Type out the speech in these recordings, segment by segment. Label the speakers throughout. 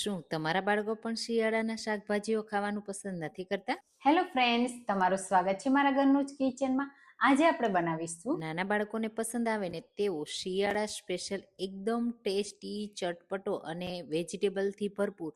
Speaker 1: શું તમારા બાળકો પણ શિયાળાના શાકભાજીઓ ખાવાનું પસંદ નથી કરતા?
Speaker 2: હેલો ફ્રેન્ડ્સ, તમારું સ્વાગત છે મારા ઘરનું જ કિચનમાં. આજે આપણે બનાવીશું
Speaker 1: નાના બાળકોને પસંદ આવે ને તેવો શિયાળા સ્પેશિયલ એકદમ ટેસ્ટી, ચટપટો અને વેજીટેબલથી ભરપૂર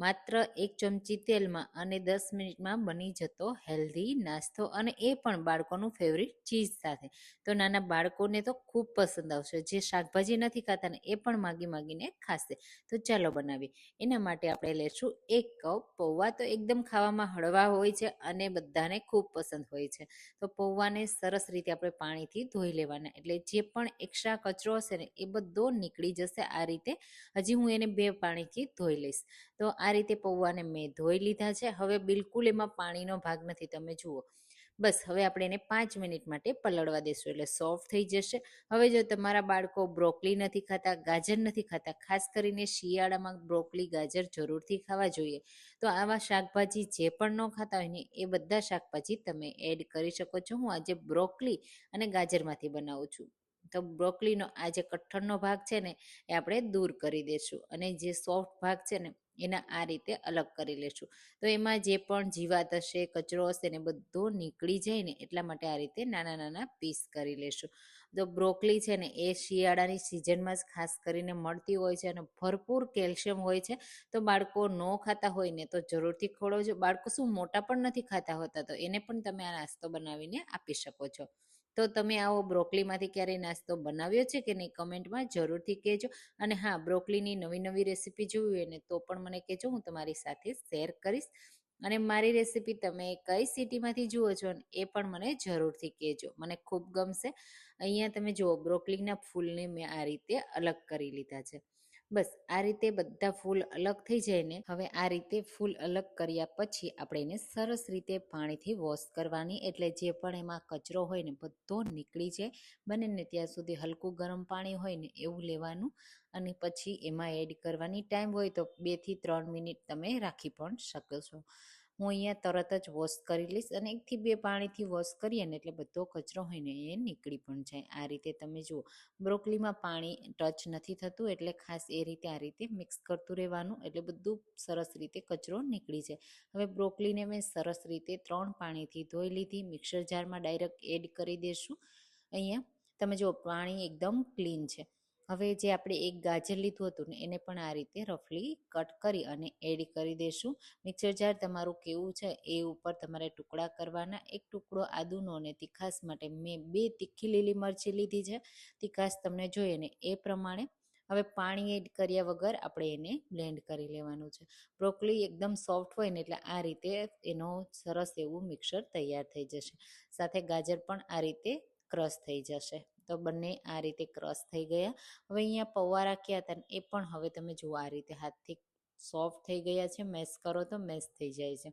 Speaker 1: માત્ર 1 ચમચી તેલમાં અને 10 મિનિટમાં બની જતો હેલ્ધી નાસ્તો, અને એ પણ બાળકોનું ફેવરિટ ચીઝ સાથે. તો નાના બાળકોને તો ખૂબ પસંદ આવશે. જે શાકભાજી નથી ખાતા ને એ પણ માગીને ખાશે. તો ચાલો બનાવીએ. એના માટે આપણે લેશું 1 કપ પૌવા. તો એકદમ ખાવામાં હળવા હોય છે અને બધાને ખૂબ પસંદ હોય છે. તો પૌવાને સરસ રીતે આપણે પાણીથી ધોઈ લેવાના, એટલે જે પણ એક્સ્ટ્રા કચરો હશે ને એ બધો નીકળી જશે. આ રીતે હજી હું એને 2 પાણીથી ધોઈ લઈશ. તો આ રીતે પૌવાને મેં ધોઈ લીધા છે. હવે બિલકુલ એમાં પાણીનો ભાગ નથી, તમે જુઓ. બસ હવે આપણે એને 5 મિનિટ માટે પલળવા દેશું, એટલે સોફ્ટ થઈ જશે. હવે જો તમારા બાળકો બ્રોકલી નથી ખાતા, ગાજર નથી ખાતા, ખાસ કરીને શિયાળામાં બ્રોકલી, ગાજર જરૂરથી ખાવા જોઈએ. તો આવા શાકભાજી જે પણ ન ખાતા હોય ને એ બધા શાકભાજી તમે એડ કરી શકો છો. હું આજે બ્રોકલી અને ગાજરમાંથી બનાવું છું. તો બ્રોકલીનો આ જે કઠણનો ભાગ છે ને એ આપણે દૂર કરી દઈશું, અને જે સોફ્ટ ભાગ છે ને એના આ રીતે અલગ કરી લેશું. તો એમાં જે પણ જીવાત હશે, કચરો હશે ને બધો નીકળી જાય ને એટલા માટે આ રીતે નાના નાના પીસ કરી લેશું. તો બ્રોકલી છે ને એ શિયાળાની સિઝનમાં જ ખાસ કરીને મળતી હોય છે અને ભરપૂર કેલ્શિયમ હોય છે. તો બાળકો ન ખાતા હોય ને તો જરૂરથી ખવડાવજો. બાળકો શું મોટા પણ નથી ખાતા હોતા, તો એને પણ તમે આ નાસ્તો બનાવીને આપી શકો છો. તો તમે આવો બ્રોકલીમાંથી ક્યારેય નાસ્તો બનાવ્યો છે કે નહીં, કમેન્ટમાં જરૂરથી કહેજો. અને હા, બ્રોકલીની નવી નવી રેસીપી જોવી હોય ને તો પણ મને કહેજો, હું તમારી સાથે શેર કરીશ. અને મારી રેસીપી તમે કઈ સિટીમાંથી જુઓ છો ને એ પણ મને જરૂરથી કહેજો, મને ખૂબ ગમશે. અહીંયા તમે જુઓ, બ્રોકલીના ફૂલને મેં આ રીતે અલગ કરી લીધા છે. બસ આ રીતે બધા ફૂલ અલગ થઈ જાય ને, હવે આ રીતે ફૂલ અલગ કર્યા પછી આપણે એને સરસ રીતે પાણીથી વોશ કરવાની, એટલે જે પણ એમાં કચરો હોય ને બધો નીકળી જાય. બને ને ત્યાં સુધી હલકું ગરમ પાણી હોય ને એવું લેવાનું, અને પછી એમાં એડ કરવાની. ટાઈમ હોય તો 2 થી 3 મિનિટ તમે રાખી પણ શકો છો. હું અહીંયા તરત જ વોશ કરી લઈશ, અને 1 થી 2 પાણીથી વોશ કરીએ ને એટલે બધો કચરો હોય ને એ નીકળી પણ જાય. આ રીતે તમે જુઓ, બ્રોકલીમાં પાણી ટચ નથી થતું, એટલે ખાસ એ રીતે આ રીતે મિક્સ કરતું રહેવાનું, એટલે બધું સરસ રીતે કચરો નીકળી જાય. હવે બ્રોકલીને મેં સરસ રીતે 3 પાણીથી ધોઈ લીધી. મિક્સર જારમાં ડાયરેક્ટ એડ કરી દઈશું. અહીંયા તમે જુઓ, પાણી એકદમ ક્લીન છે. હવે જે આપણે 1 ગાજર લીધું હતું ને એને પણ આ રીતે રફલી કટ કરી અને એડ કરી દઈશું. મિક્સર જાર તમારું કેવું છે એ ઉપર તમારે ટુકડા કરવાના. 1 ટુકડો આદુનો અને તીખાસ માટે મેં 2 તીખી લીલી મરચી લીધી છે. તીખાસ તમને જોઈએ ને એ પ્રમાણે. હવે પાણી એડ કર્યા વગર આપણે એને બ્લેન્ડ કરી લેવાનું છે. બ્રોકલી એકદમ સોફ્ટ હોય ને એટલે આ રીતે એનો સરસ એવું મિક્સર તૈયાર થઈ જશે. સાથે ગાજર પણ આ રીતે ક્રશ થઈ જશે. તો બંને આ રીતે ક્રશ થઈ ગયા. હવે અહીંયા પૌવા રાખ્યા હતા ને એ પણ હવે તમે જુઓ આ રીતે હાથથી સોફ્ટ થઈ ગયા છે. મેશ કરો તો મેશ થઈ જાય છે.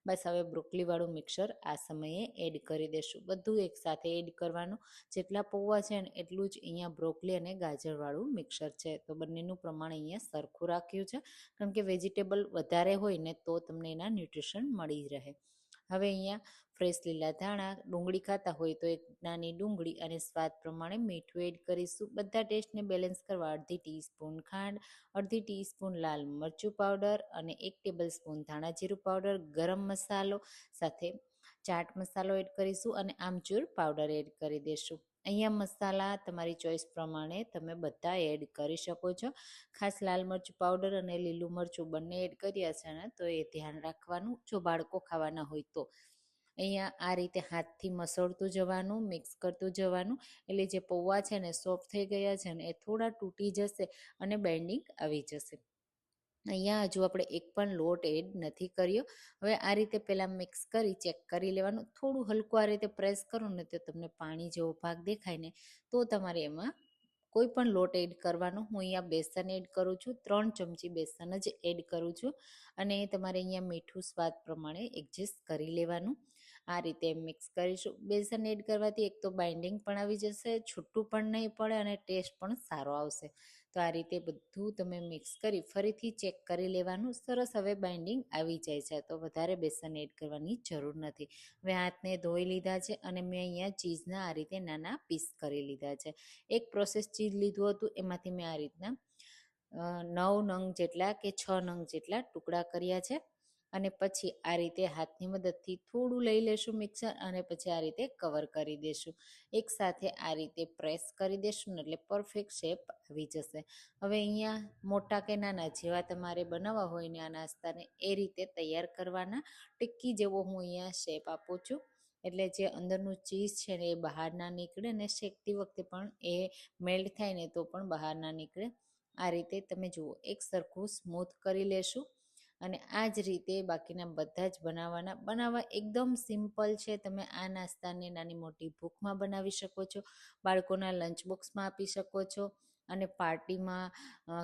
Speaker 1: બસ હવે બ્રોકલીવાળું મિક્સર આ સમયે એડ કરી દેશું. બધું એકસાથે એડ કરવાનું. જેટલા પૌવા છે ને એટલું જ અહીંયા બ્રોકલી અને ગાજરવાળું મિક્સર છે. તો બંનેનું પ્રમાણ અહીંયા સરખું રાખ્યું છે, કારણ કે વેજીટેબલ વધારે હોય ને તો તમને એના ન્યુટ્રિશન મળી રહે. હવે અહીંયા ફ્રેશ લીલા ધાણા, ડુંગળી ખાતા હોય તો 1 નાની ડુંગળી અને સ્વાદ પ્રમાણે મીઠું એડ કરીશું. બધા ટેસ્ટને બેલેન્સ કરવા અડધી ટીસ્પૂન ખાંડ, અડધી ટીસ્પૂન લાલ મરચું પાવડર અને 1 ટેબલ સ્પૂન ધાણા જીરું પાવડર, ગરમ મસાલો સાથે ચાટ મસાલો એડ કરીશું, અને આમચૂર પાવડર એડ કરી દઈશું. અહીંયા મસાલા તમારી ચોઈસ પ્રમાણે તમે બધા એડ કરી શકો છો. ખાસ લાલ મરચું પાવડર અને લીલું મરચું બંને એડ કર્યા છે ને તો એ ધ્યાન રાખવાનું, જો બાળકો ખાવાના હોય તો. અહીંયા આ રીતે હાથથી મસળતું જવાનું, મિક્સ કરતું જવાનું, એટલે જે પૌવા છે ને સોફ્ટ થઈ ગયા છે ને એ થોડા તૂટી જશે અને બેન્ડિંગ આવી જશે. અહીંયા હજુ આપણે એક પણ લોટ એડ નથી કર્યો. હવે આ રીતે પહેલાં મિક્સ કરી ચેક કરી લેવાનું. થોડું હલકું આ રીતે પ્રેસ કરો ને તો તમને પાણી જેવો ભાગ દેખાય ને તો તમારે એમાં કોઈ પણ લોટ એડ કરવાનો. હું અહીંયા બેસન એડ કરું છું, 3 ચમચી બેસન જ એડ કરું છું, અને તમારે અહીંયા મીઠું સ્વાદ પ્રમાણે એડજસ્ટ કરી લેવાનું. આ રીતે મિક્સ કરીશું. બેસન એડ કરવાથી એક તો બાઇન્ડિંગ પણ આવી જશે, છૂટું પણ નહીં પડે અને ટેસ્ટ પણ સારો આવશે. તો આ રીતે બધું તમે મિક્સ કરી ફરીથી ચેક કરી લેવાનું. સરસ હવે બાઇન્ડિંગ આવી જાય છે તો વધારે બેસન એડ કરવાની જરૂર નથી. હવે હાથને ધોઈ લીધા છે અને મેં અહીંયા ચીઝના આ રીતે નાના પીસ કરી લીધા છે. 1 પ્રોસેસ ચીઝ લીધું હતું, એમાંથી મેં આ રીતના 9 નંગ જેટલા કે 6 નંગ જેટલા ટુકડા કર્યા છે. અને પછી આ રીતે હાથની મદદથી થોડું લઈ લેશું મિક્સર અને પછી આ રીતે કવર કરી દેશું. એકસાથે આ રીતે પ્રેસ કરી દેશું ને એટલે પરફેક્ટ શેપ આવી જશે. હવે અહીંયા મોટા કે નાના જેવા તમારે બનાવવા હોય ને આ નાસ્તાને એ રીતે તૈયાર કરવાના. ટિક્કી જેવો હું અહીંયા શેપ આપું છું, એટલે જે અંદરનું ચીઝ છે ને એ બહાર ના નીકળે ને શેકતી વખતે પણ એ મેલ્ટ થાય ને તો પણ બહાર ના નીકળે. આ રીતે તમે જુઓ એક સરખું સ્મૂથ કરી લેશું. અને આ જ રીતે બાકીના બધા જ બનાવવા એકદમ સિમ્પલ છે. તમે આ નાસ્તાને નાની મોટી ભૂખમાં બનાવી શકો છો, બાળકોના લંચ બોક્સમાં આપી શકો છો, અને પાર્ટીમાં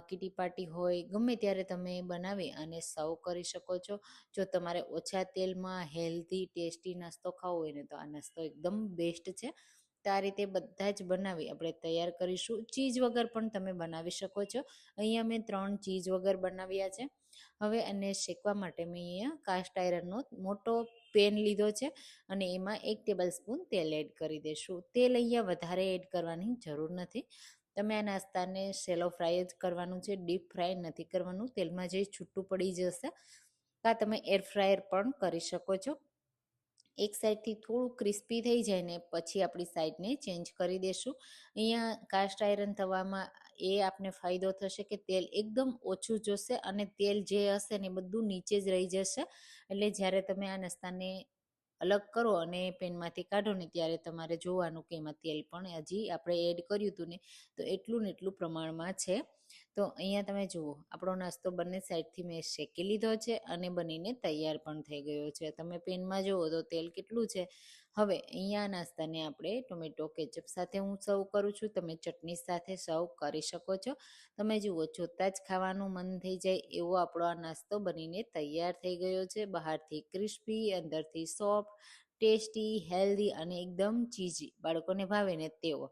Speaker 1: કીટી પાર્ટી હોય ગમે ત્યારે તમે બનાવી અને સર્વ કરી શકો છો. જો તમારે ઓછા તેલમાં હેલ્ધી ટેસ્ટી નાસ્તો ખાવો હોય ને તો આ નાસ્તો એકદમ બેસ્ટ છે. તો આ રીતે બધા જ બનાવી આપણે તૈયાર કરીશું. ચીઝ વગર પણ તમે બનાવી શકો છો. અહીંયા મેં 3 ચીઝ વગર બનાવ્યા છે. હવે એને શેકવા માટે મેં અહીંયા કાસ્ટ આયરનનો મોટો પેન લીધો છે અને એમાં 1 ટેબલ સ્પૂન તેલ એડ કરી દઈશું. તેલ અહીંયા વધારે એડ કરવાની જરૂર નથી. તમે આ નાસ્તાને શેલો ફ્રાય જ કરવાનું છે, ડીપ ફ્રાય નથી કરવાનું. તેલમાં જે છૂટું પડી જશે. કાં તમે એર ફ્રાયર પણ કરી શકો છો. એક સાઈડથી થોડું ક્રિસ્પી થઈ જાય ને પછી આપણી સાઈડને ચેન્જ કરી દેશું. અહીંયા કાસ્ટ આયરન તવામાં એ આપને ફાયદો થશે કે તેલ એકદમ ઓછું જોશે અને તેલ જે હશે ને બધું નીચે જ રહી જશે. એટલે જ્યારે તમે આ નાસ્તાને અલગ કરો અને પેનમાંથી કાઢો ને ત્યારે તમારે જોવાનું કે એમાં તેલ પણ હજી આપણે એડ કર્યું હતું ને તો એટલું ને એટલું પ્રમાણમાં છે. તો અહીંયા તમે જુઓ આપણો નાસ્તો બંને સાઈડથી મેં શેકી લીધો છે અને બનીને તૈયાર પણ થઈ ગયો છે. તમે પેનમાં જુઓ તો તેલ કેટલું છે. હવે અહીંયા નાસ્તાને આપણે ટોમેટો કેચઅપ સાથે હું સર્વ કરું છું. તમે ચટણી સાથે સર્વ કરી શકો છો. તમે જુઓ જોતાં જ ખાવાનું મન થઈ જાય એવો આપણો આ નાસ્તો બનીને તૈયાર થઈ ગયો છે. બહારથી ક્રિસ્પી, અંદરથી સોફ્ટ, ટેસ્ટી, હેલ્ધી અને એકદમ ચીઝી, બાળકોને ભાવે ને તેવો.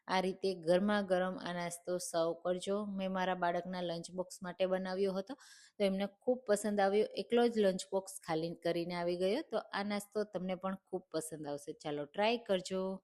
Speaker 1: આ રીતે ગરમા ગરમ આ નાસ્તો સર્વ કરજો. મેં મારા બાળકના લંચ બોક્સ માટે બનાવ્યો હતો તો એમને ખૂબ પસંદ આવ્યો. એકલો જ લંચ બોક્સ ખાલી કરીને આવી ગયો. તો આ નાસ્તો તમને પણ ખૂબ પસંદ આવશે. ચાલો ટ્રાય કરજો.